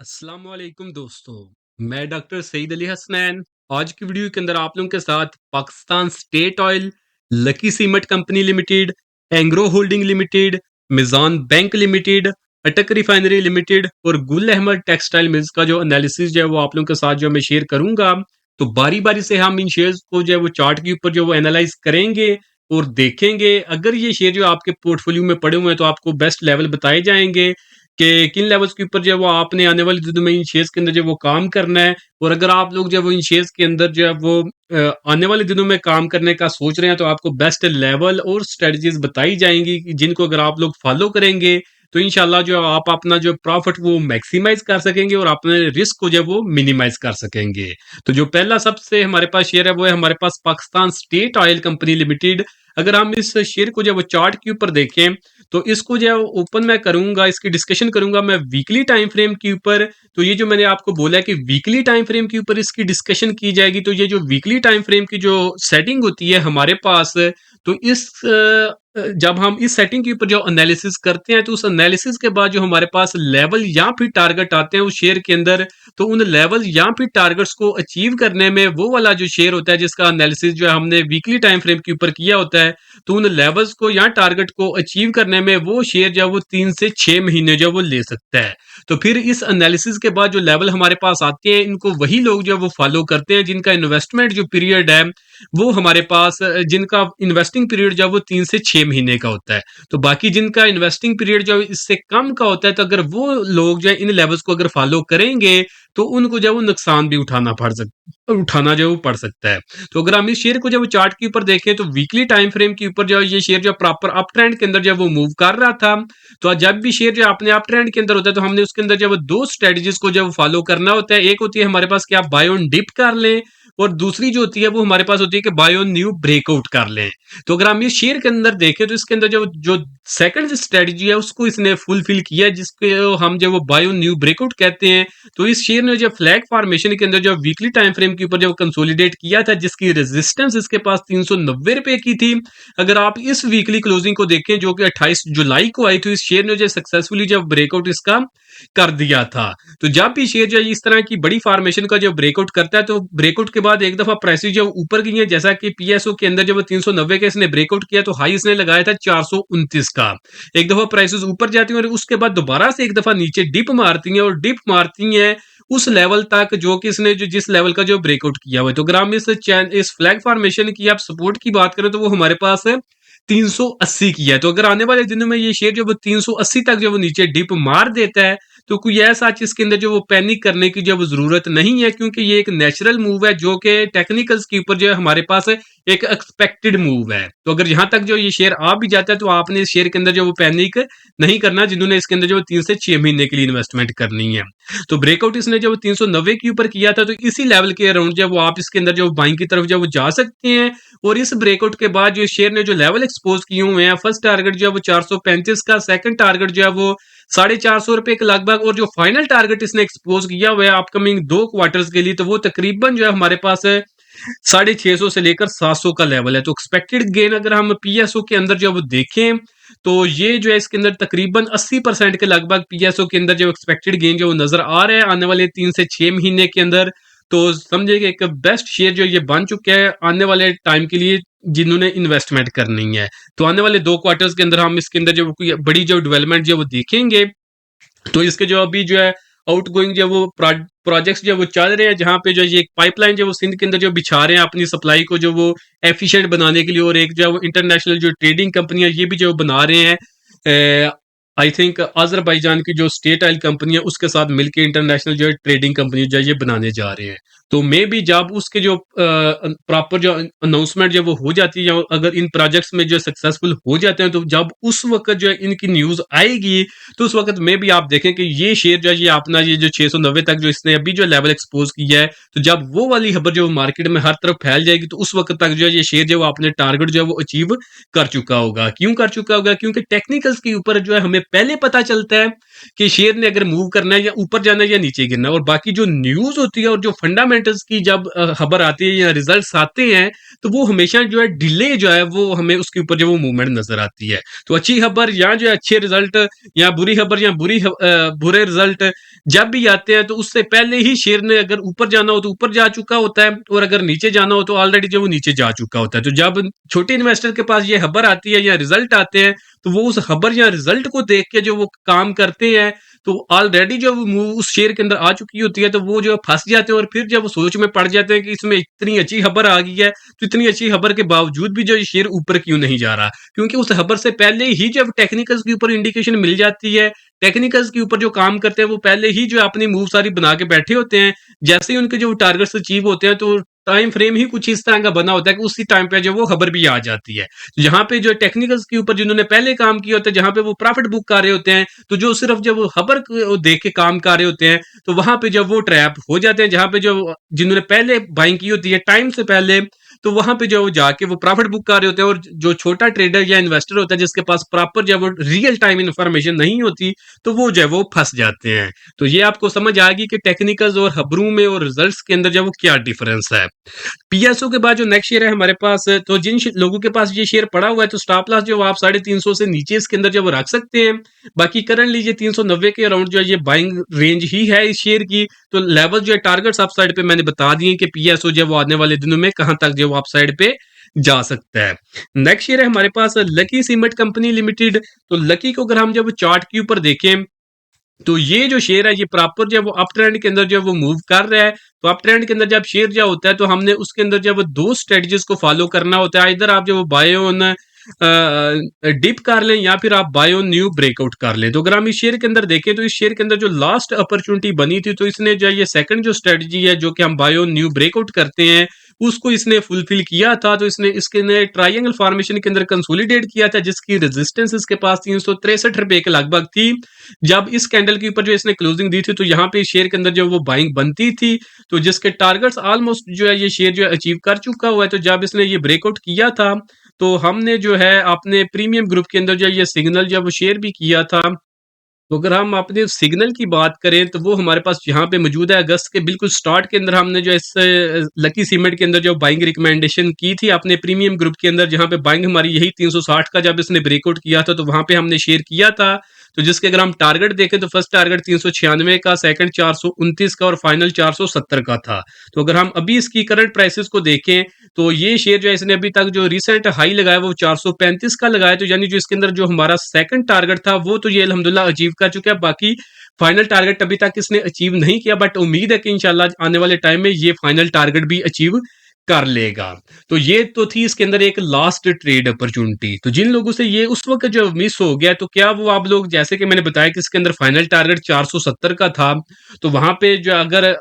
अस्सलाम वालेकुम दोस्तों। मैं डॉक्टर सईद अली हसनैन। आज की वीडियो के अंदर आप लोगों के साथ Pakistan state oil, Lucky Cement company limited, Engro holding limited, Meezan bank limited, Attock refinery limited और गुल अहमद टेक्सटाइल मिल्स का जो एनालिसिस जो है वो आप लोगों के साथ जो मैं शेयर करूंगा। तो बारी बारी से हम इन शेयर्स को जो है वो चार्ट के ऊपर जो वो एनालाइज करेंगे और देखेंगे अगर ये शेयर जो आपके पोर्टफोलियो में पड़े हुए हैं तो आपको बेस्ट लेवल बताए जाएंगे कि किन लेवल्स के ऊपर जो है वो आपने आने वाले दिनों में इन शेयर्स के अंदर जो है वो काम करना है। और अगर आप लोग जो है वो इन शेयर्स के अंदर जो है वो आने वाले दिनों में काम करने का सोच रहे हैं तो आपको बेस्ट लेवल और स्ट्रेटजीज बताई जाएंगी कि जिनको अगर आप लोग फॉलो करेंगे तो इंशाल्लाह जो है आप अपना जो प्रॉफिट वो मैक्सिमाइज कर सकेंगे और अपने रिस्क को जो है वो मिनिमाइज कर सकेंगे। तो जो पहला सबसे हमारे पास शेयर है वो है हमारे पास Pakistan state oil company limited. अगर हम इस शेयर को जो है वो चार्ट के ऊपर देखें तो इसको जो है ओपन मैं करूंगा, इसकी डिस्कशन करूंगा मैं वीकली टाइम फ्रेम के ऊपर। तो ये जो मैंने आपको बोला है कि वीकली टाइम फ्रेम के ऊपर इसकी डिस्कशन की जाएगी, तो ये जो वीकली टाइम फ्रेम की जो सेटिंग होती है हमारे पास, तो जब हम इस सेटिंग के ऊपर जो एनालिसिस करते हैं तो उस एनालिसिस के बाद जो हमारे पास लेवल या फिर टारगेट आते हैं उस शेयर के अंदर, तो उन लेवल या फिर टारगेट्स को अचीव करने में वो वाला जो शेयर होता है जिसका एनालिसिस जो है हमने वीकली टाइम फ्रेम के ऊपर किया होता है, तो उन लेवल्स को या टारगेट को अचीव करने में वो शेयर जो है वो 3 से 6 महीने जो है वो ले सकता है। तो फिर इस एनालिसिस के बाद जो लेवल हमारे पास आते हैं इनको वही लोग जो है वो फॉलो करते हैं जिनका इन्वेस्टमेंट जो पीरियड है वो हमारे पास जिनका इन्वेस्टिंग पीरियड जो है वो 3 से 6 महीने का होता है। तो बाकी जिनका इन्वेस्टिंग पीरियड जो है इससे कम का होता है, तो अगर वो लोग जो है इन लेवल्स को अगर फॉलो करेंगे तो उनको जो है वो नुकसान भी उठाना जो है वो पड़ सकता है। तो अगर हम इस शेयर को जब चार्ट के ऊपर देखें तो वीकली टाइम फ्रेम के ऊपर जो है ये शेयर जो प्रॉपर अप ट्रेंड के अंदर जो है वो मूव कर रहा था। तो जब भी शेयर जो अपने अप ट्रेंड के अंदर होता है तो हमने उसके अंदर जो है दो स्ट्रेटजीज को जो है फॉलो करना होता है। एक होती है हमारे पास कि आप बाय ऑन डिप कर लें, और दूसरी जो होती है वो हमारे पास होती है कि बाय ऑन न्यू ब्रेकआउट कर लें। तो अगर हम इस शेयर के अंदर देखें तो इसके अंदर जो जो सेकंड स्ट्रेटजी है उसको इसने फुलफिल किया, जिसको हम जो वो बाय ऑन न्यू ब्रेकआउट कहते हैं। तो इस शेयर ने जो फ्लैग फॉर्मेशन के अंदर जो वीकली टाइम फ्रेम के ऊपर जो कंसोलिडेट किया था, जिसकी रेजिस्टेंस इसके पास 390 रुपए की थी। अगर आप इस वीकली क्लोजिंग को देखें जो कि 28 जुलाई को आई, तो इस शेयर ने जो सक्सेसफुली जब ब्रेकआउट इसका कर दिया था। तो जब भी शेयर जो इस तरह की बड़ी फॉर्मेशन का जो ब्रेकआउट करता है तो ब्रेकआउट के बाद एक दफा प्राइसेस जो ऊपर गई है, जैसा कि पीएसओ के अंदर जब 390 का इसने ब्रेकआउट किया तो हाई इसने लगाया था 429 का। एक दफा प्राइसेस ऊपर जाती हैं और उसके बाद दोबारा से एक दफा नीचे डिप मारती हैं, और डिप मारती हैं उस लेवल तक जो कि इसने जो जिस लेवल का जो ब्रेकआउट किया हुआ है। तो अगर हम इस फ्लैग फॉर्मेशन की आप सपोर्ट की बात करें तो वो हमारे पास है 380 की है। तो अगर आने वाले दिनों में ये शेयर जो वो 380 तक जो वो नीचे डिप मार देता है तो कोई ऐसा चीज के अंदर जो वो पैनिक करने की जो वो जरूरत नहीं है, क्योंकि ये एक नेचुरल मूव है जो कि टेक्निकल्स के ऊपर जो है हमारे पास एक एक्सपेक्टेड मूव है। तो अगर यहां तक जो ये शेयर आ भी जाता है तो आपने इस शेयर के अंदर जो वो पैनिक नहीं करना, जिन्होंने इसके अंदर जो 3 से 6 महीने के लिए इन्वेस्टमेंट करनी है। तो ब्रेकआउट इसने जो 390 के ऊपर किया था, तो इसी लेवल के अराउंड जो वो आप इसके अंदर जो बाइंग की तरफ जो वो जा सकते हैं। और इस ब्रेकआउट के बाद जो शेयर ने जो लेवल एक्सपोज किए हुए हैं, फर्स्ट टारगेट जो है वो 435 का, सेकंड टारगेट जो है वो 450 रुपए के लगभग, और जो फाइनल टारगेट इसने एक्सपोज किया हुआ है अपकमिंग 2 क्वार्टर्स के लिए, तो वो तकरीबन जो है हमारे पास है 650 से लेकर 700 का लेवल है। तो एक्सपेक्टेड गेन अगर हम पीएसओ के अंदर जो वो देखें तो ये जो है इसके अंदर तकरीबन 80% के लगभग पीएसओ के अंदर जो एक्सपेक्टेड गेन जो नजर आ रहा है आने वाले 3 से 6 महीने के अंदर। तो समझे कि एक बेस्ट शेयर जो ये बन चुका है आने वाले टाइम के लिए जिन्होंने इन्वेस्टमेंट करनी है। तो आने वाले 2 क्वार्टर्स के अंदर हम इसके अंदर जो कोई बड़ी जो डेवलपमेंट जो वो देखेंगे, तो इसके जो अभी जो है आउट गोइंग जो वो प्रोजेक्ट्स जो वो चल रहे हैं, जहाँ पे जो ये एक पाइपलाइन जो वो सिंध के अंदर जो बिछा रहे हैं अपनी सप्लाई को जो वो एफिशिएंट बनाने के लिए, और एक जो इंटरनेशनल जो ट्रेडिंग कंपनियां ये भी जो बना रहे हैं, आई थिंक अजरबैजान की जो स्टेट ऑयल कंपनी है उसके साथ मिलकर इंटरनेशनल जो ट्रेडिंग कंपनी जो ये बनाने जा रहे हैं। तो मे भी जब उसके जो प्रॉपर जो अनाउंसमेंट जो वो हो जाती है, अगर इन प्रोजेक्ट्स में जो सक्सेसफुल हो जाते हैं, तो जब उस वक्त जो है इनकी न्यूज आएगी तो उस वक्त में भी आप देखें कि ये शेयर जो है ये अपना ये जो 690 तक जो इसने अभी जो लेवल एक्सपोज किया है, तो जब वो वाली खबर जो मार्केट में हर तरफ फैल जाएगी तो उस वक्त तक जो है ये शेयर जो अपने टारगेट जो है वो अचीव कर चुका होगा। क्यों कर चुका होगा? क्योंकि टेक्निकल्स के ऊपर जो है हमें पहले पता चलता है कि शेयर ने अगर मूव करना है या ऊपर जाना है या नीचे गिरना है। और बाकी जो न्यूज होती है और जो फंडामेंटल्स की जब खबर आती है या रिजल्ट्स आते हैं, तो वो हमेशा जो है डिले जो है वो हमें उसके ऊपर जो वो मूवमेंट नजर आती है। तो अच्छी खबर या जो है अच्छे रिजल्ट, या बुरी खबर या बुरे रिजल्ट जब भी आते हैं, तो उससे पहले ही शेयर ने अगर ऊपर जाना हो तो ऊपर जा चुका होता है, और अगर नीचे जाना हो तो ऑलरेडी जो वो नीचे जा चुका होता है। तो जब छोटे इन्वेस्टर के पास ये खबर आती है या रिजल्ट आते हैं, तो वो उस खबर या रिजल्ट को देख के जो वो काम करते हैं, तो ऑलरेडी जो मूव उस शेयर के अंदर आ चुकी होती है, तो वो जो फंस जाते हैं, और फिर जब वो सोच में पड़ जाते हैं कि इसमें इतनी अच्छी खबर आ गई है, तो इतनी अच्छी खबर के बावजूद भी जो ये शेयर ऊपर क्यों नहीं जा रहा, क्योंकि उस खबर से पहले ही जब टेक्निकल्स के ऊपर इंडिकेशन मिल जाती है, टेक्निकल्स के ऊपर जो काम करते हैं वो पहले ही जो अपनी मूव सारी बना के बैठे होते हैं। जैसे ही उनके जो टारगेट्स अचीव होते हैं, तो टाइम फ्रेम ही कुछ इस तरह का बना होता है कि उसी टाइम पे जो वो खबर भी आ जाती है। तो जहां पे जो टेक्निकल्स के ऊपर जिन्होंने पहले काम किया होता है, जहां पे वो प्रॉफिट बुक कर रहे होते हैं, तो जो सिर्फ जब वो खबर को देख के काम कर रहे होते हैं, तो वहां पे जब वो ट्रैप हो जाते हैं, जहां पे जो जिन्होंने पहले बाइंग की होती है टाइम से पहले, तो वहां पे जो वो जाके वो प्रॉफिट बुक कर रहे होते हैं। और जो छोटा ट्रेडर या इन्वेस्टर होता है जिसके पास प्रॉपर जब वो रियल टाइम इंफॉर्मेशन नहीं होती, तो वो जो है वो फंस जाते हैं। तो ये आपको समझ आएगी कि टेक्निकल्स और खबरों में और रिजल्ट्स के अंदर जो वो क्या डिफरेंस है। पीएसओ के बाद जो नेक्स्ट शेयर है हमारे पास, तो जिन लोगों के पास ये शेयर पड़ा हुआ है, तो स्टॉप लॉस जो आप 350 से नीचे इसके अंदर जब रख सकते हैं। बाकी करंटली ये 390 के अराउंड जो है ये बाइंग रेंज ही है इस शेयर की। तो लेवल जो है टारगेट्स आप साइड पे मैंने बता दिए कि पीएसओ जो है वो आने वाले दिनों में कहां तक जो आप साइड पे जा सकता है। नेक्स्ट शेयर है हमारे पास लकी सीमेंट कंपनी लिमिटेड। तो लकी को अगर हम जब चार्ट के ऊपर देखें, तो ये जो शेयर है ये प्रॉपर जब वो अप ट्रेंड के अंदर जब वो मूव कर रहा है, तो अप ट्रेंड के अंदर जब शेयर जो होता है, तो हमने उसके अंदर जब वो दो स्ट्रेटजीज को फॉलो करना होता है। इधर आप जब वो बाय ऑन डिप कर लें, या फिर आप बाय ऑन न्यू ब्रेकआउट कर लें। तो अगर हम इस शेयर के अंदर देखें, तो इस शेयर के अंदर जो लास्ट अपॉर्चुनिटी बनी थी, तो इसने जो ये सेकंड जो स्ट्रेटजी है जो कि हम बाय ऑन न्यू ब्रेकआउट करते हैं, उसको इसने फुलफिल किया था। तो इसने इसके ट्रायंगल फॉर्मेशन के अंदर कंसोलिडेट किया था, जिसकी रेजिस्टेंस इसके पास 363 रुपए के लगभग थी। जब इस कैंडल के ऊपर जो इसने क्लोजिंग दी थी, तो यहाँ पे शेयर के अंदर जो वो बाइंग बनती थी, तो जिसके टारगेट्स ऑलमोस्ट जो है ये शेयर जो है अचीव कर चुका हुआ है। तो जब इसने ये ब्रेकआउट किया था, तो हमने जो है अपने प्रीमियम ग्रुप के अंदर जो ये सिग्नल जब शेयर भी किया था। तो अगर हम अपने सिग्नल की बात करें, तो वो हमारे पास यहाँ पे मौजूद है। अगस्त के बिल्कुल स्टार्ट के अंदर हमने जो इस लकी सीमेंट के अंदर जो बाइंग रिकमेंडेशन की थी अपने प्रीमियम ग्रुप के अंदर, जहाँ पे बाइंग हमारी यही 360 का जब इसने ब्रेकआउट किया था, तो वहां पे हमने शेयर किया था। तो जिसके अगर हम टारगेट देखें, तो फर्स्ट टारगेट 396 का, सेकंड 429 का, और फाइनल 470 का था। तो अगर हम अभी इसकी करंट प्राइसेस को देखें, तो ये शेयर जो है इसने अभी तक जो रिसेंट हाई लगाया वो 435 का लगाया। तो यानी जो इसके अंदर जो हमारा सेकंड टारगेट था वो तो ये अल्हम्दुलिल्लाह अचीव कर चुका है। बाकी फाइनल टारगेट अभी तक इसने अचीव नहीं किया, बट उम्मीद है कि इंशाल्लाह आने वाले टाइम में ये फाइनल टारगेट भी अचीव कर लेगा। तो ये तो थी इसके अंदर एक लास्ट ट्रेड अपॉर्चुनिटी। तो जिन लोगों से ये उस वक्त जो मिस हो गया, तो क्या वो आप लोग, जैसे कि मैंने बताया कि इसके अंदर फाइनल टारगेट 470 का था, तो वहां पे जो अगर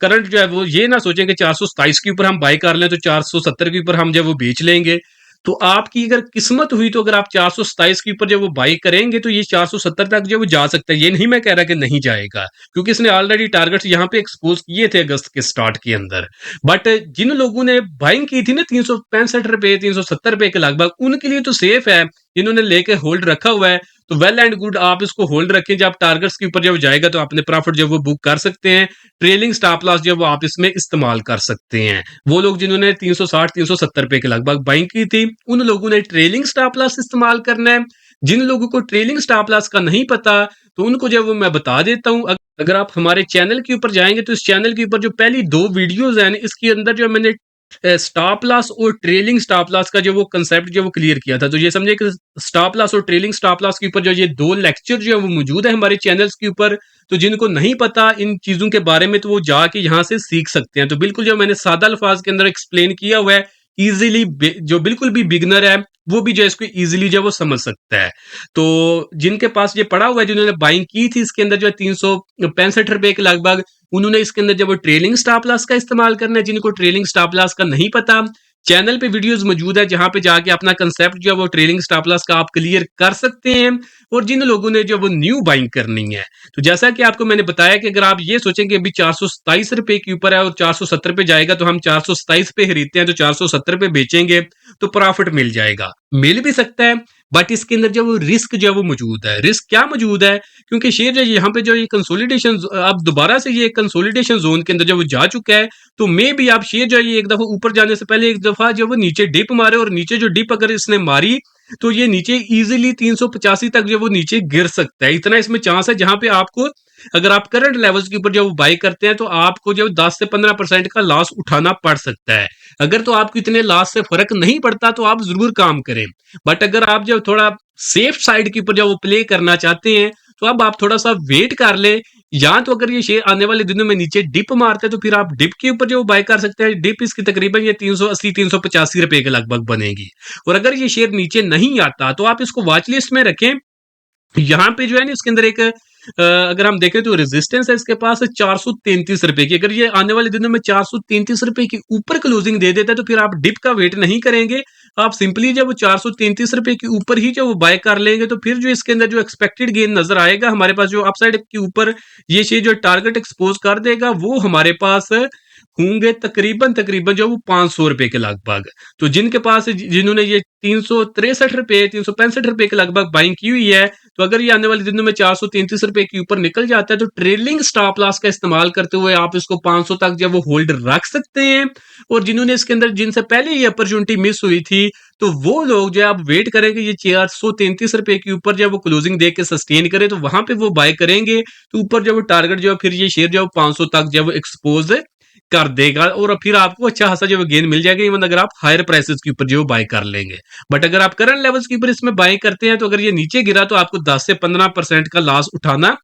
करंट जो है वो ये ना सोचें कि 427 के ऊपर हम बाय कर लें तो 470 के ऊपर हम जब वो बेच लेंगे। तो आपकी अगर किस्मत हुई, तो अगर आप 427 के ऊपर जब वो बाई करेंगे, तो ये 470 तक जो वो जा सकता है। ये नहीं मैं कह रहा कि नहीं जाएगा, क्योंकि इसने ऑलरेडी टारगेट्स यहाँ पे एक्सपोज किए थे अगस्त के स्टार्ट के अंदर। बट जिन लोगों ने बाइंग की थी ना 365 रुपए 370 रुपए के लगभग, उनके लिए तो सेफ है। जिन्होंने लेके होल्ड रखा हुआ है, तो वेल एंड गुड, आप इसको होल्ड रखें। जब टारगेट्स के ऊपर जब जाएगा, तो अपने प्रॉफिट जब वो बुक कर सकते हैं। ट्रेलिंग स्टॉप लॉस जो वो आप इसमें इस्तेमाल कर सकते हैं। वो लोग जिन्होंने 360 370 रुपए के लगभग बाइंग की थी, उन लोगों ने ट्रेलिंग स्टॉप लॉस इस्तेमाल करना है। जिन लोगों को ट्रेलिंग स्टॉप लॉस का नहीं पता, तो उनको जब वो मैं बता देता हूं। अगर आप हमारे चैनल के ऊपर जाएंगे, तो इस चैनल के ऊपर जो पहली दो वीडियोस हैं, इसके अंदर जो मैंने स्टॉप लॉस और ट्रेलिंग स्टॉप लॉस का जो वो कंसेप्ट जो वो क्लियर किया था। तो ये समझे कि स्टॉप लॉस और ट्रेलिंग स्टॉप लॉस के ऊपर जो ये दो लेक्चर जो है वो मौजूद है हमारे चैनल्स के ऊपर। तो जिनको नहीं पता इन चीजों के बारे में, तो वो जाके यहाँ से सीख सकते हैं। तो बिल्कुल जो मैंने सादा अल्फाज के अंदर एक्सप्लेन किया हुआ है, इजीली जो बिल्कुल भी बिगनर है वो भी जो इसको इजीली जो वो समझ सकता है। तो जिनके पास ये पड़ा हुआ है, जिन्होंने बाइंग की थी इसके अंदर जो है 365 रुपए के लगभग, उन्होंने इसके अंदर जब वो ट्रेलिंग स्टॉप लॉस का इस्तेमाल करना है। जिनको ट्रेलिंग स्टॉप लॉस का नहीं पता, चैनल पे वीडियोस मौजूद है, जहां पे जाके अपना कंसेप्ट जो है वो ट्रेलिंग स्टॉप लॉस का आप क्लियर कर सकते हैं। और जिन लोगों ने जो वो न्यू बाइंग करनी है। तो जैसा कि आपको मैंने बताया कि अगर आप ये सोचेंगे अभी 427 रुपए के ऊपर है और 470 पे जाएगा तो हम 427 पे खरीदते हैं तो 470 पे बेचेंगे तो प्रॉफिट मिल जाएगा, मिल भी सकता है। बट इसके अंदर जो वो रिस्क जो वो मौजूद है, रिस्क क्या मौजूद है, क्योंकि शेयर जो यहाँ पे जो ये कंसोलिडेशन, अब दोबारा से ये कंसोलिडेशन जोन के अंदर जब वो जा चुका है तो मे भी आप शेयर जो है ये एक दफा ऊपर जाने से पहले एक दफा जब वो नीचे डिप मारे, और नीचे जो डिप अगर इसने मारी तो ये नीचे इजीली 385 तक जो वो नीचे गिर सकता है, इतना इसमें चांस है। जहां पे आपको अगर आप करंट लेवल्स के ऊपर जब बाई करते हैं तो आपको जो 10 से 15% का लॉस उठाना पड़ सकता है। अगर तो आपको इतने लॉस से फर्क नहीं पड़ता तो आप जरूर काम करें। बट अगर आप जब थोड़ा सेफ साइड के ऊपर जब वो प्ले करना चाहते हैं तो अब आप थोड़ा सा वेट कर ले, या तो अगर ये शेयर आने वाले दिनों में नीचे डिप मारते हैं तो फिर आप डिप के ऊपर जो बाय कर सकते हैं। डिप इसकी तकरीबन ये 380 385 रुपए के लगभग बनेगी। और अगर ये शेयर नीचे नहीं आता तो आप इसको वॉच लिस्ट में रखें। यहाँ पे जो है ना इसके अंदर एक अगर हम देखें तो रेजिस्टेंस है इसके पास 433 रुपए की। अगर ये आने वाले दिनों में 433 रुपए के ऊपर क्लोजिंग दे देता है तो फिर आप डिप का वेट नहीं करेंगे, आप सिंपली जब वो 433 रुपए के ऊपर ही जो वो बाय कर लेंगे तो फिर जो इसके अंदर जो एक्सपेक्टेड गेन नजर आएगा हमारे पास, जो अपसाइड के ऊपर ये शेयर जो टारगेट एक्सपोज कर देगा वो हमारे पास होंगे तकरीबन तकरीबन जो वो 500 रुपए के लगभग। तो जिनके पास जिन्होंने ये 363 रुपए 365 रुपए के लगभग बाइंग की हुई है, तो अगर ये आने वाले दिनों में 433 रुपए के ऊपर निकल जाता है तो ट्रेलिंग स्टॉप लॉस का इस्तेमाल करते हुए आप इसको 500 तक जब वो होल्ड रख सकते हैं। और जिन्होंने इसके अंदर जिनसे पहले ये अपॉर्चुनिटी मिस हुई थी तो वो लोग जो आप वेट करेंगे ये 433 रुपए के ऊपर जब वो क्लोजिंग दे के सस्टेन करे तो वहां पे वो बाय करेंगे तो ऊपर जब वो टारगेट जो फिर ये शेयर जो 500 तक जब एक्सपोज कर देगा और फिर आपको अच्छा खासा जो गेन मिल जाएगा, इवन अगर आप हायर प्राइसेस के ऊपर जो बाय कर लेंगे। बट अगर आप करंट लेवल्स के ऊपर इसमें बाय करते हैं तो अगर ये नीचे गिरा तो आपको 10 से 15% का लॉस उठाना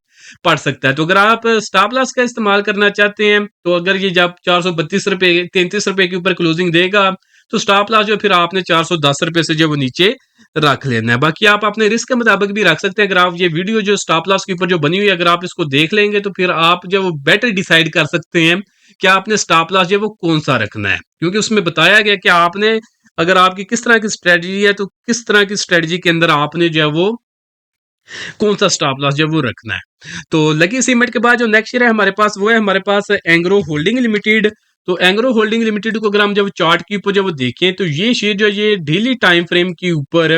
पड़ सकता है। तो अगर आप स्टॉप लॉस का इस्तेमाल करना चाहते हैं तो अगर ये जब 432 रुपए 33 रुपए के ऊपर क्लोजिंग देगा तो स्टॉप लॉस जो फिर आपने 410 रुपए से जो नीचे रख लेना है। बाकी आप अपने रिस्क के मुताबिक भी रख सकते हैं। अगर आप ये वीडियो जो स्टॉप लॉस के ऊपर जो बनी हुई है अगर आप इसको देख लेंगे तो फिर आप जो बेटर डिसाइड कर सकते हैं कि आपने स्टॉप लॉस जो वो कौन सा रखना है, क्योंकि उसमें बताया गया कि आपने अगर आपकी किस तरह की स्ट्रेटजी है तो किस तरह की स्ट्रेटजी के अंदर आपने जो है वो कौन सा स्टॉप लॉस जो वो रखना है। तो लकी सीमेंट के बाद जो नेक्स्ट शेयर है हमारे पास वो है हमारे पास एंग्रो होल्डिंग लिमिटेड। तो एंग्रो होल्डिंग लिमिटेड को अगर हम जब चार्ट के ऊपर जब वो देखें तो ये शेयर जो ये डेली टाइम फ्रेम के ऊपर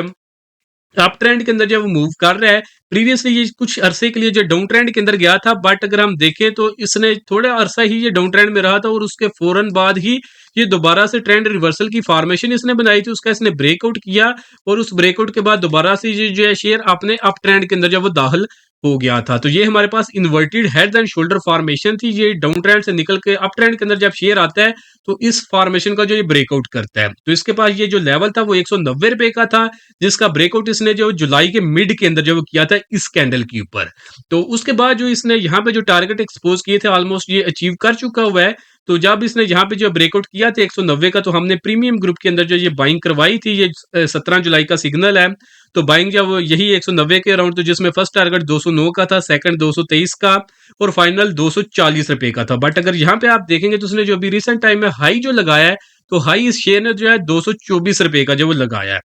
अप ट्रेंड के अंदर जब वो मूव कर रहा है। प्रीवियसली ये कुछ अरसे के लिए जो डाउन ट्रेंड के अंदर गया था, बट अगर हम देखें तो इसने थोड़ा अरसा ही ये डाउन ट्रेंड में रहा था और उसके फौरन बाद ही ये दोबारा से ट्रेंड रिवर्सल की फॉर्मेशन इसने बनाई थी, उसका इसने ब्रेकआउट किया और उस ब्रेकआउट के बाद दोबारा से ये जो है शेयर अपने अप ट्रेंड के अंदर जब वो दाखिल हो गया था। तो ये हमारे पास inverted head and shoulder formation थी। ये डाउन ट्रेंड से निकल के अप ट्रेंड के अंदर जब शेयर आता है तो इस फॉर्मेशन का जो ये ब्रेकआउट करता है। तो इसके पास ये जो लेवल था वो 190 रुपए का था, जिसका ब्रेकआउट इसने जो जुलाई के मिड के अंदर जो किया था इस कैंडल के ऊपर। तो उसके बाद जो इसने यहाँ पे जो टारगेट एक्सपोज किए थे ऑलमोस्ट ये अचीव कर चुका हुआ है। तो जब इसने यहाँ पे जो ब्रेकआउट किया था 190 का, तो हमने प्रीमियम ग्रुप के अंदर जो ये बाइंग करवाई थी, ये 17 जुलाई का सिग्नल है। तो बाइंग जब यही 190 के अराउंड, तो जिसमें फर्स्ट टारगेट 209 का था, सेकंड 223 का और फाइनल 240 रुपए का था। बट अगर यहाँ पे आप देखेंगे तो उसने जो अभी रिसेंट टाइम में हाई जो लगाया है तो हाई इस शेयर ने जो है 224 रुपए का जो वो लगाया है।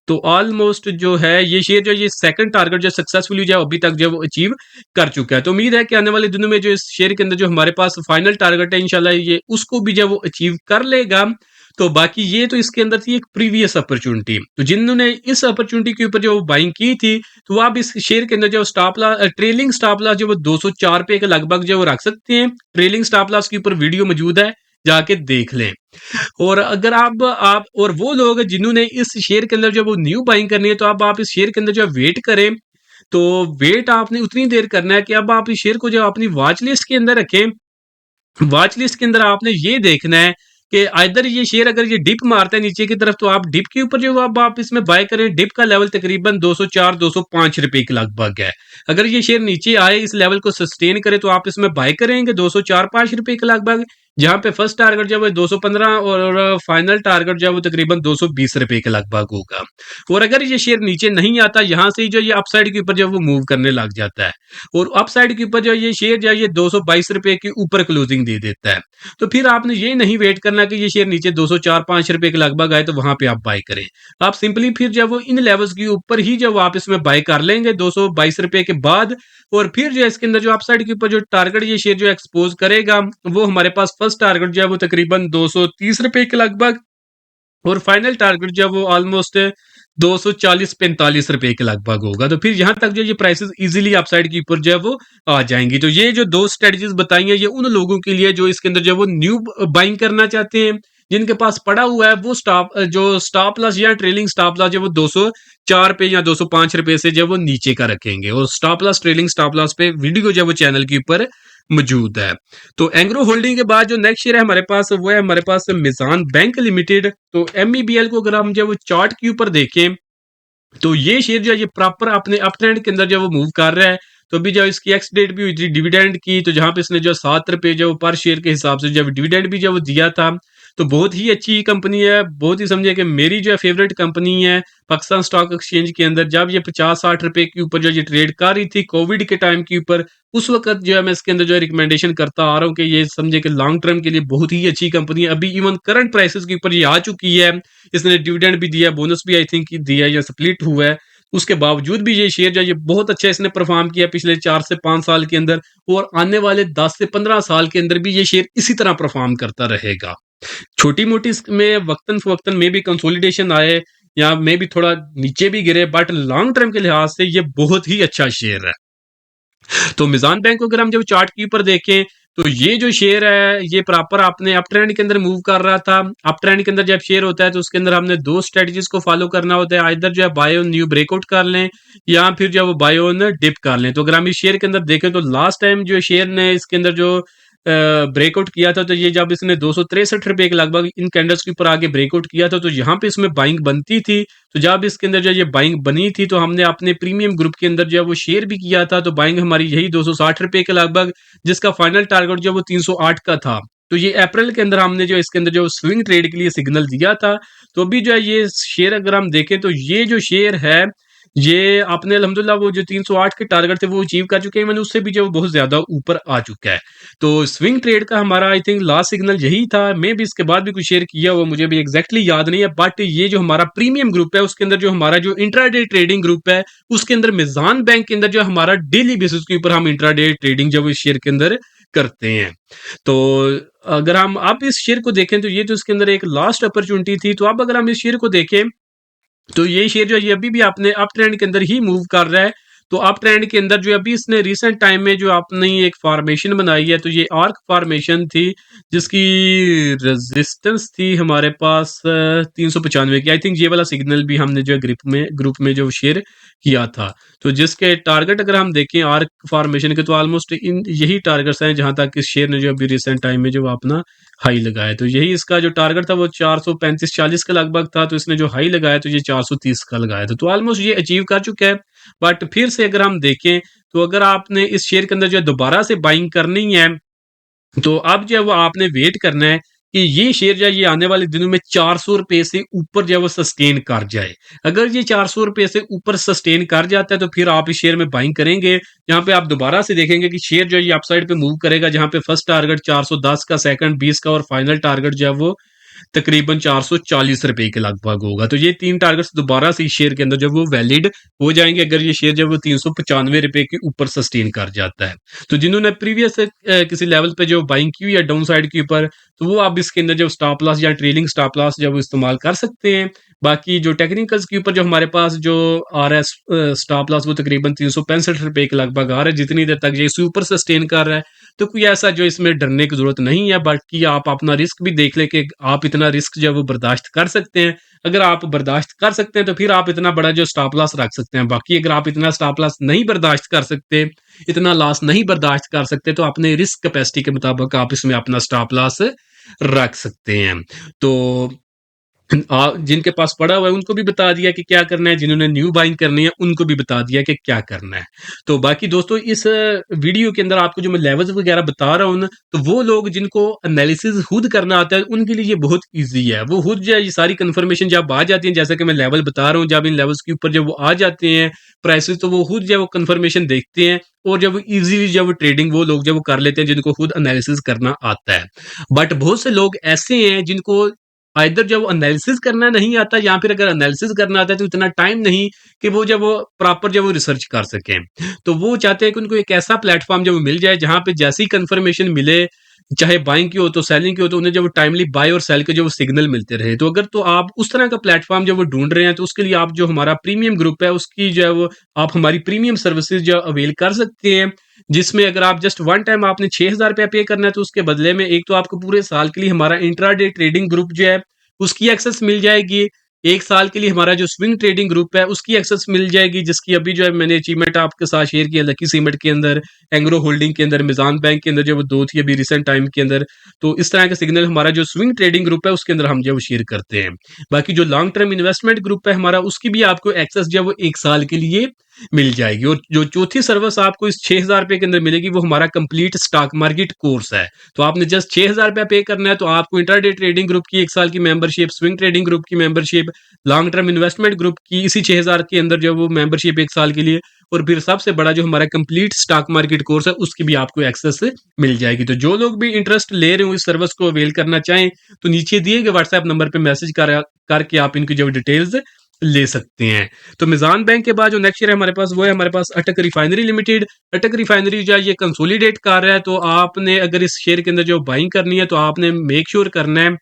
तो ऑलमोस्ट जो है ये शेयर जो ये सेकंड टारगेट जो सक्सेसफुली जो अभी तक जो अचीव कर चुका है। तो उम्मीद है कि आने वाले दिनों में जो इस शेयर के अंदर जो हमारे पास फाइनल टारगेट है इंशाल्लाह ये उसको भी जो वो अचीव कर लेगा। तो बाकी ये तो इसके अंदर थी एक प्रीवियस अपॉर्चुनिटी। तो जिन्होंने इस अपॉर्चुनिटी के ऊपर जो बाइंग की थी तो आप इस शेयर के अंदर जो stop loss trailing stop loss जो वो 204 पे के लगभग जो वो रख सकते हैं। ट्रेलिंग स्टॉप लॉस के ऊपर वीडियो मौजूद है, जाके देख लें। और अगर आप और वो लोग जिन्होंने इस शेयर के अंदर जब वो न्यू बाइंग करनी है तो अब आप इस शेयर के अंदर जो वेट करें। तो वेट आपने उतनी देर करना है कि अब आप इस शेयर को जो अपनी वॉच लिस्ट के अंदर रखें। वॉच लिस्ट के अंदर आपने ये देखना है कि आइदर ये शेयर अगर ये डिप मारता है नीचे की तरफ तो आप डिप के ऊपर जो अब आप इसमें बाय करें। डिप का लेवल तकरीबन 204 205 रुपए के लगभग है। अगर ये शेयर नीचे आए इस लेवल को सस्टेन करे तो आप इसमें बाय करेंगे 204 5 रुपए के लगभग, जहाँ पे फर्स्ट टारगेट जो है वो 215 और फाइनल टारगेट जो है वो तकरीबन 220 रुपए के लगभग होगा। और अगर ये शेयर नीचे नहीं आता, यहाँ से ही जो ये अपसाइड के ऊपर जो है वो मूव करने लग जाता है और अपसाइड के ऊपर जो ये शेयर जो है ये 222 रुपए के ऊपर क्लोजिंग दे देता है, तो फिर आपने ये नहीं वेट करना कि ये शेयर नीचे 204-5 रुपए के लगभग आए तो वहां पे आप बाय करें। आप सिंपली फिर जो है वो इन लेवल्स के ऊपर ही जो आप इसमें बाय कर लेंगे 222 रुपए के बाद, और फिर जो है इसके अंदर जो अपसाइड के ऊपर जो टारगेट ये शेयर जो एक्सपोज करेगा वो हमारे पास फर्स्ट टारगेट जो है वो तकरीबन 230 रुपए के लगभग और फाइनल टारगेट जो है वो ऑलमोस्ट 240-45 रुपए के लगभग होगा। तो फिर यहाँ तक जो ये प्राइसेस इजीली अपसाइड के ऊपर जो है वो आ जाएंगी। तो ये जो दो स्ट्रेटजीज बताई हैं ये उन लोगों के लिए जो इसके अंदर जो है वो न्यू बाइंग करना चाहते हैं, जिनके पास पड़ा हुआ है वो स्टॉप लॉस या ट्रेलिंग स्टॉप लॉस जो वो 204 पे या 205 रुपए से जो वो नीचे का रखेंगे, और stop loss trailing stop loss पे वीडियो जो है वो चैनल के ऊपर मौजूद है। तो एंग्रो होल्डिंग के बाद जो नेक्स्ट शेयर है हमारे पास वो है हमारे पास मिजान बैंक लिमिटेड। तो एमईबीएल को अगर हम जो वो चार्ट के ऊपर देखें तो ये शेयर जो है ये प्रॉपर अपने अप ट्रेंड के अंदर जो वो मूव कर रहा है। तो अभी जो इसकी एक्स डेट भी हुई थी डिविडेंड की, तो जहां पे इसने जो 7 रुपए जो पर शेयर के हिसाब से जब डिविडेंड भी जो वो दिया था, तो बहुत ही अच्छी कंपनी है, बहुत ही समझिए कि मेरी जो है फेवरेट कंपनी है पाकिस्तान स्टॉक एक्सचेंज के अंदर। जब ये 50-60 रुपए के ऊपर जो ये ट्रेड कर रही थी कोविड के टाइम के ऊपर, उस वक्त जो है मैं इसके अंदर जो है रिकमेंडेशन करता आ रहा हूँ कि ये समझे कि लॉन्ग टर्म के लिए बहुत ही अच्छी कंपनी है। अभी इवन करंट प्राइसेस के ऊपर ये आ चुकी है, इसने डिविडेंड भी दिया, बोनस भी आई थिंक दिया या स्प्लिट हुआ है, उसके बावजूद भी ये शेयर जो है ये बहुत अच्छा इसने परफॉर्म किया पिछले 4 से 5 साल के अंदर, और आने वाले 10 से 15 साल के अंदर भी ये शेयर इसी तरह परफॉर्म करता रहेगा। छोटी मोटी में वक्तन फवक्तन में भी कंसोलिडेशन आए या में भी थोड़ा नीचे भी गिरे, बट लॉन्ग टर्म के लिहाज से ये बहुत ही अच्छा शेयर है। तो मिजान बैंक को अगर हम जब चार्ट के ऊपर देखें तो ये जो शेयर है ये प्रॉपर आपने अप ट्रेंड के अंदर मूव कर रहा था। अप ट्रेंड के अंदर जब शेयर होता है तो उसके अंदर हमने दो स्ट्रेटजीज को फॉलो करना होता है, आइदर जो है बाय ऑन न्यू ब्रेकआउट कर लें या फिर जो है वो बाय ऑन डिप कर लें। तो अगर हम इस शेयर के अंदर देखें तो लास्ट टाइम जो शेयर ने इसके अंदर जो ब्रेकआउट किया था, तो ये जब इसने 263 रुपए के लगभग इन कैंडल्स के ऊपर आगे ब्रेकआउट किया था तो यहाँ पे इसमें बाइंग बनती थी। तो जब इसके अंदर जो ये बाइंग बनी थी तो हमने अपने प्रीमियम ग्रुप के अंदर जो है वो शेयर भी किया था, तो बाइंग हमारी यही 260 रुपए के लगभग, जिसका फाइनल टारगेट जो वो 308 का था। तो ये अप्रैल के अंदर हमने जो इसके अंदर जो स्विंग ट्रेड के लिए सिग्नल दिया था। तो अभी जो है ये शेयर अगर हम देखें तो ये जो शेयर है ये आपने अल्हम्दुलिल्लाह वो जो 308 के टारगेट थे वो अचीव कर चुके हैं, मैंने उससे भी जो बहुत ज्यादा ऊपर आ चुका है। तो स्विंग ट्रेड का हमारा आई थिंक लास्ट सिग्नल यही था। मैं भी इसके बाद भी कुछ शेयर किया हुआ मुझे भी एग्जैक्टली याद नहीं है, बट ये जो हमारा प्रीमियम ग्रुप है उसके अंदर जो हमारा जो इंट्राडे ट्रेडिंग ग्रुप है उसके अंदर मिजान बैंक के अंदर जो हमारा डेली बेसिस के ऊपर हम इंट्राडे ट्रेडिंग जब इस शेयर के अंदर करते हैं। तो अगर हम अब इस शेयर को देखें तो ये तो इसके अंदर एक लास्ट अपॉर्चुनिटी थी। तो अब अगर हम इस शेयर को देखें तो ये शेयर जो है ये अभी भी आपने अप ट्रेंड के अंदर ही मूव कर रहा है। तो अप ट्रेंड के अंदर जो अभी इसने रिसेंट टाइम में जो आपने एक फॉर्मेशन बनाई है, तो ये आर्क फॉर्मेशन थी जिसकी रेजिस्टेंस थी हमारे पास 395 की। आई थिंक ये वाला सिग्नल भी हमने जो है ग्रुप में जो शेयर किया था। तो जिसके टारगेट अगर हम देखें आर्क फॉर्मेशन के तो ऑलमोस्ट इन यही टारगेट्स हैं जहां तक इस शेयर ने जो अभी रिसेंट टाइम में जो अपना हाई लगाया। तो यही इसका जो टारगेट था वो 435-40 के लगभग था, तो इसने जो हाई लगाया तो ये 430 का लगाया था। तो ऑलमोस्ट ये अचीव कर चुका है। बट फिर से अगर हम देखें तो अगर आपने इस शेयर के अंदर जो है दोबारा से बाइंग करनी है तो अब जो है वो आपने वेट करना है कि ये शेयर जो है ये आने वाले दिनों में 400 रुपए से ऊपर जो है वो सस्टेन कर जाए। अगर ये 400 रुपए से ऊपर सस्टेन कर जाता है तो फिर आप इस शेयर में बाइंग करेंगे। यहाँ पे आप दोबारा से देखेंगे कि शेयर जो है ये अपसाइड पे मूव करेगा, जहां पे फर्स्ट टारगेट 410 का, सेकंड 20 का और फाइनल टारगेट जो है वो तकरीबन 440 रुपए के लगभग होगा। तो ये तीन टारगेट्स दोबारा से इस शेयर के अंदर जब वो वैलिड हो जाएंगे अगर ये शेयर जब वो 395 रुपए के ऊपर सस्टेन कर जाता है। तो जिन्होंने प्रीवियस किसी लेवल पे जो बाइंग की हुई है डाउन साइड के ऊपर, तो वो आप इसके अंदर जो स्टॉप लॉस या ट्रेलिंग स्टॉप लॉस जब इस्तेमाल कर सकते हैं। बाकी जो टेक्निकल्स के ऊपर जो हमारे पास जो आ रहा है स्टॉप लॉस वो तकरीबन 365 रुपए के लगभग आ रहा है, जितनी देर तक ये इसी ऊपर सस्टेन कर रहा है। तो कोई ऐसा जो इसमें डरने की जरूरत नहीं है, बल्कि आप अपना रिस्क भी देख ले कि आप इतना रिस्क जो है वो बर्दाश्त कर सकते हैं। अगर आप बर्दाश्त कर सकते हैं तो फिर आप इतना बड़ा जो स्टॉप लॉस रख सकते हैं। बाकी अगर आप इतना स्टॉप लॉस नहीं बर्दाश्त कर सकते, इतना लॉस नहीं बर्दाश्त कर सकते, तो अपने रिस्क कैपेसिटी के मुताबिक आप इसमें अपना स्टॉप लॉस रख सकते हैं। तो जिनके पास पड़ा हुआ है उनको भी बता दिया कि क्या करना है, जिन्होंने न्यू बाइंग करनी है उनको भी बता दिया कि क्या करना है। तो बाकी दोस्तों इस वीडियो के अंदर आपको जो मैं लेवल्स वगैरह बता रहा हूँ ना, तो वो लोग जिनको एनालिसिस खुद करना आता है उनके लिए ये बहुत ईजी है। वो खुद जो है ये सारी कंफर्मेशन जब आ जाती है, जैसा कि मैं लेवल बता रहा हूँ, जब इन लेवल्स के ऊपर जब वो आ जाते हैं प्राइसेस, तो वो खुद जो है वो कंफर्मेशन देखते हैं और जब इजीली जब ट्रेडिंग वो लोग जब वो कर लेते हैं जिनको खुद एनालिसिस करना आता है। बट बहुत से लोग ऐसे हैं जिनको आइदर जब एनालिसिस करना नहीं आता या फिर अगर एनालिसिस करना आता है तो इतना टाइम नहीं कि वो जब वो प्रॉपर जब वो रिसर्च कर सकें। तो वो चाहते हैं कि उनको एक ऐसा प्लेटफॉर्म जब मिल जाए जहां पे जैसी कंफर्मेशन मिले, चाहे बाइंग की हो तो सेलिंग की हो, तो उन्हें जब टाइमली बाय और सेल के जो सिग्नल मिलते रहे। तो अगर तो आप उस तरह का प्लेटफॉर्म जब वो ढूंढ रहे हैं तो उसके लिए आप जो हमारा प्रीमियम ग्रुप है उसकी जो है वो आप हमारी प्रीमियम सर्विसेज जो अवेल कर सकते हैं, जिसमें अगर आप जस्ट वन टाइम आपने 6,000 रुपया पे करना है तो उसके बदले में एक तो आपको पूरे साल के लिए हमारा इंट्राडे ट्रेडिंग ग्रुप जो है उसकी एक्सेस मिल जाएगी। 1 साल के लिए हमारा जो स्विंग ट्रेडिंग ग्रुप है उसकी एक्सेस मिल जाएगी, जिसकी अभी जो है मैंने अचीवमेंट आपके साथ शेयर किया लकी सीमेंट के अंदर, एंग्रो होल्डिंग के अंदर, मिज़ान बैंक के अंदर जो वो 2 थी अभी रिसेंट टाइम के अंदर। तो इस तरह का सिग्नल हमारा जो स्विंग ट्रेडिंग ग्रुप है उसके अंदर हम जो है वो शेयर करते हैं। बाकी जो लॉन्ग टर्म इन्वेस्टमेंट ग्रुप है हमारा उसकी भी आपको एक्सेस जो है वो 1 साल के लिए मिल जाएगी। और जो चौथी सर्विस आपको इस 6,000 रुपए के अंदर मिलेगी वो हमारा कंप्लीट स्टॉक मार्केट कोर्स है। तो आपने जस्ट 6,000 रुपया पे करना है तो आपको इंट्राडे ट्रेडिंग ग्रुप की 1 साल की मेंबरशिप, स्विंग ट्रेडिंग ग्रुप की membership, long term investment group की इसी 6,000 के अंदर जो वो मेंबरशिप 1 साल के लिए, और फिर सबसे बड़ा जो हमारा कंप्लीट स्टॉक मार्केट कोर्स है उसकी भी आपको एक्सेस मिल जाएगी। तो जो लोग भी इंटरेस्ट ले रहे हो इस सर्विस को अवेल करना चाहें तो नीचे दिए गए व्हाट्सएप नंबर पे मैसेज करके आप इनकी जो डिटेल्स ले सकते हैं। तो मिज़ान बैंक के बाद जो नेक्स्ट शेयर है हमारे पास वो है हमारे पास अटक रिफाइनरी लिमिटेड। अटक रिफाइनरी जो है ये कंसोलिडेट कर रहा है, तो आपने अगर इस शेयर के अंदर जो बाइंग करनी है तो आपने मेक श्योर करना है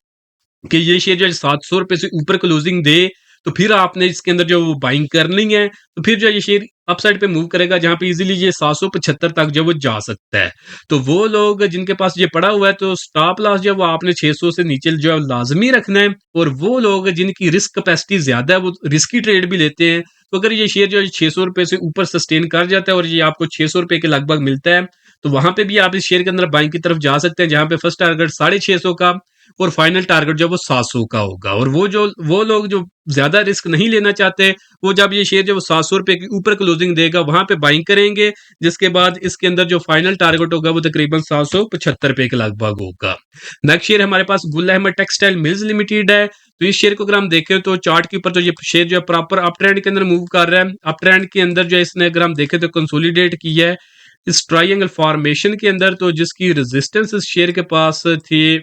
कि ये शेयर जो है 700 रुपए से ऊपर क्लोजिंग दे, तो फिर आपने इसके अंदर जो बाइंग करनी है, तो फिर जो है ये शेयर अपसाइड पे मूव करेगा जहां पे इजीली ये 775 तक जो वो जा सकता है। तो वो लोग जिनके पास ये पड़ा हुआ है तो स्टॉप लॉस जो है वो आपने 600 से नीचे जो है लाजमी रखना है। और वो लोग जिनकी रिस्क कैपेसिटी ज्यादा है वो रिस्की ट्रेड भी लेते हैं, तो अगर ये शेयर जो है 600 रुपए से ऊपर सस्टेन कर जाता है और ये आपको 600 रुपए के लगभग मिलता है, तो वहां पे भी आप इस शेयर के अंदर बाइंग की तरफ जा सकते हैं, जहां पे फर्स्ट टारगेट 650 का और फाइनल टारगेट जो वो 700 का होगा। और वो लोग जो ज्यादा रिस्क नहीं लेना चाहते, वो जब ये शेयर जो वो 700 रुपए के ऊपर क्लोजिंग देगा वहां पे बाइंग करेंगे, जिसके बाद इसके अंदर जो फाइनल टारगेट होगा वो तकरीबन 775 के लगभग होगा। नेक्स्ट शेयर हमारे पास Gul Ahmed textile mills limited है। तो इस शेयर को अगर हम देखें तो चार्ट के ऊपर तो ये शेयर जो है प्रॉपर अप ट्रेंड के अंदर मूव कर रहा है। अप ट्रेंड के अंदर जो है इसने अगर हम देखें तो कंसोलिडेट किया है इस ट्रायंगल फॉर्मेशन के अंदर, तो जिसकी रेजिस्टेंस इस शेयर के पास थी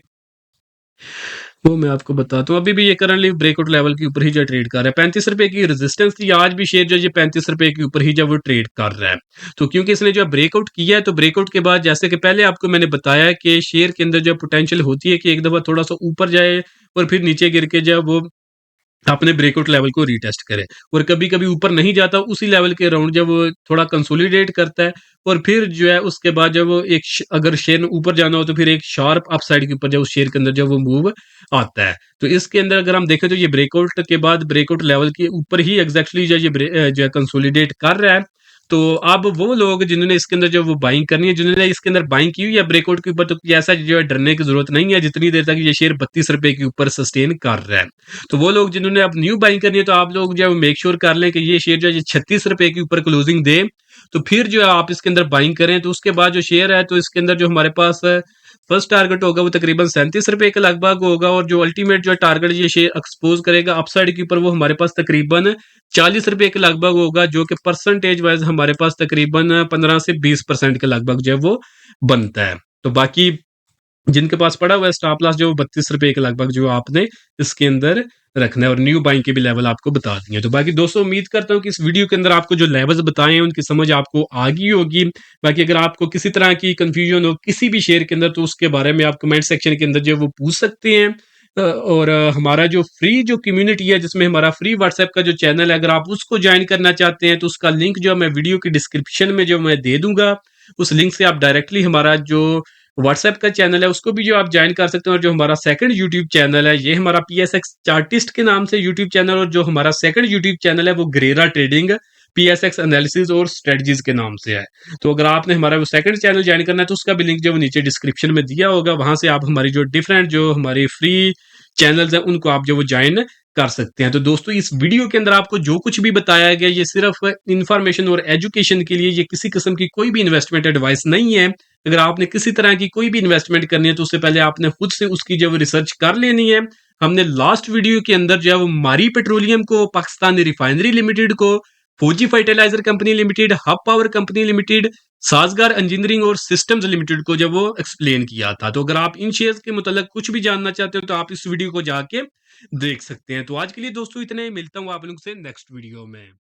वो मैं आपको बताता हूँ। अभी भी ये करंटली ब्रेकआउट लेवल के ऊपर ही जो ट्रेड कर रहा है। 35 रुपए की रेजिस्टेंस थी, आज भी शेयर जो ये 35 रुपए के ऊपर ही जब वो ट्रेड कर रहा है। तो क्योंकि इसने जो ब्रेकआउट किया है तो ब्रेकआउट के बाद जैसे कि पहले आपको मैंने बताया कि शेयर के अंदर जो पोटेंशियल होती है कि एक दफा थोड़ा सा ऊपर जाए और फिर नीचे गिर के जब वो अपने ब्रेकआउट लेवल को रीटेस्ट करे, और कभी-कभी ऊपर नहीं जाता उसी लेवल के अराउंड जब वो थोड़ा कंसोलिडेट करता है, और फिर जो है उसके बाद जब वो एक अगर शेयर ने ऊपर जाना हो तो फिर एक शार्प अपसाइड के ऊपर जब उस शेयर के अंदर जब वो मूव आता है। तो इसके अंदर अगर हम देखें तो ये ब्रेकआउट के बाद ब्रेकआउट लेवल के ऊपर ही एग्जैक्टली जो जो है कंसोलिडेट कर रहा है। तो अब वो लोग जिन्होंने इसके अंदर जो वो बाइंग करनी है, जिन्होंने इसके अंदर बाइंग की हुई है ब्रेकआउट के ऊपर, तो ऐसा जो है डरने की जरूरत नहीं है जितनी देर तक ये शेयर 32 रुपए के ऊपर सस्टेन कर रहा है। तो वो लोग जिन्होंने अब न्यू बाइंग करनी है तो आप लोग जो है मेक श्योर कर लें कि ये शेयर जो है 36 रुपए के ऊपर क्लोजिंग दे, तो फिर जो है आप इसके अंदर बाइंग करें। तो उसके बाद जो शेयर है तो इसके अंदर जो हमारे पास फर्स्ट टारगेट होगा वो तकरीबन 37 रुपए के लगभग होगा, और जो अल्टीमेट जो टारगेट ये शेयर एक्सपोज करेगा अपसाइड के ऊपर वो हमारे पास तकरीबन 40 रुपए के लगभग होगा, जो कि परसेंटेज वाइज हमारे पास तकरीबन 15 से 20% के लगभग जो है वो बनता है। तो बाकी जिनके पास पड़ा हुआ है स्टॉप लॉस जो 32 रुपए के लगभग जो आपने इसके अंदर रखना है, और न्यू बाइंग के भी लेवल आपको बता दिए। तो बाकी दोस्तों उम्मीद करता हूँ कि इस वीडियो के अंदर आपको जो लेवल्स बताए हैं उनकी समझ आपको आ गई होगी। बाकी अगर आपको किसी तरह की कंफ्यूजन हो किसी भी शेयर के अंदर तो उसके बारे में आप कमेंट सेक्शन के अंदर जो है वो पूछ सकते हैं। और हमारा जो फ्री जो कम्युनिटी है जिसमें हमारा फ्री व्हाट्सएप का जो चैनल है, अगर आप उसको ज्वाइन करना चाहते हैं तो उसका लिंक जो मैं वीडियो की डिस्क्रिप्शन में जो मैं दे दूंगा, उस लिंक से आप डायरेक्टली हमारा जो व्हाट्सएप का चैनल है उसको भी जो आप ज्वाइन कर सकते हैं। और जो हमारा सेकंड यूट्यूब चैनल है ये हमारा PSX चार्टिस्ट के नाम से यूट्यूब चैनल, और जो हमारा सेकंड यूट्यूब चैनल है वो ग्रेरा ट्रेडिंग PSX एनालिसिस और स्ट्रेटजीज के नाम से है। तो अगर आपने हमारा वो सेकंड चैनल ज्वाइन करना है तो उसका भी लिंक जो नीचे डिस्क्रिप्शन में दिया होगा, वहां से आप हमारी जो डिफरेंट जो हमारी फ्री चैनल्स हैं उनको आप जो वो ज्वाइन कर सकते हैं। तो दोस्तों इस वीडियो के अंदर आपको जो कुछ भी बताया गया ये सिर्फ इंफॉर्मेशन और एजुकेशन के लिए, ये किसी किस्म की कोई भी इन्वेस्टमेंट एडवाइस नहीं है। अगर आपने किसी तरह की कोई भी इन्वेस्टमेंट करनी है तो उससे पहले आपने खुद से उसकी जो रिसर्च कर लेनी है। हमने लास्ट वीडियो के अंदर जो है वो मारी पेट्रोलियम को, पाकिस्तानी रिफाइनरी लिमिटेड को, Fauji fertilizer company limited, Hub power company limited, Saazgar engineering और सिस्टम्स लिमिटेड को जब वो एक्सप्लेन किया था। तो अगर आप इन शेयर्स के मतलब कुछ भी जानना चाहते हो तो आप इस वीडियो को जाके देख सकते हैं। तो आज के लिए दोस्तों इतने ही, मिलता हूँ आप लोग से नेक्स्ट वीडियो में।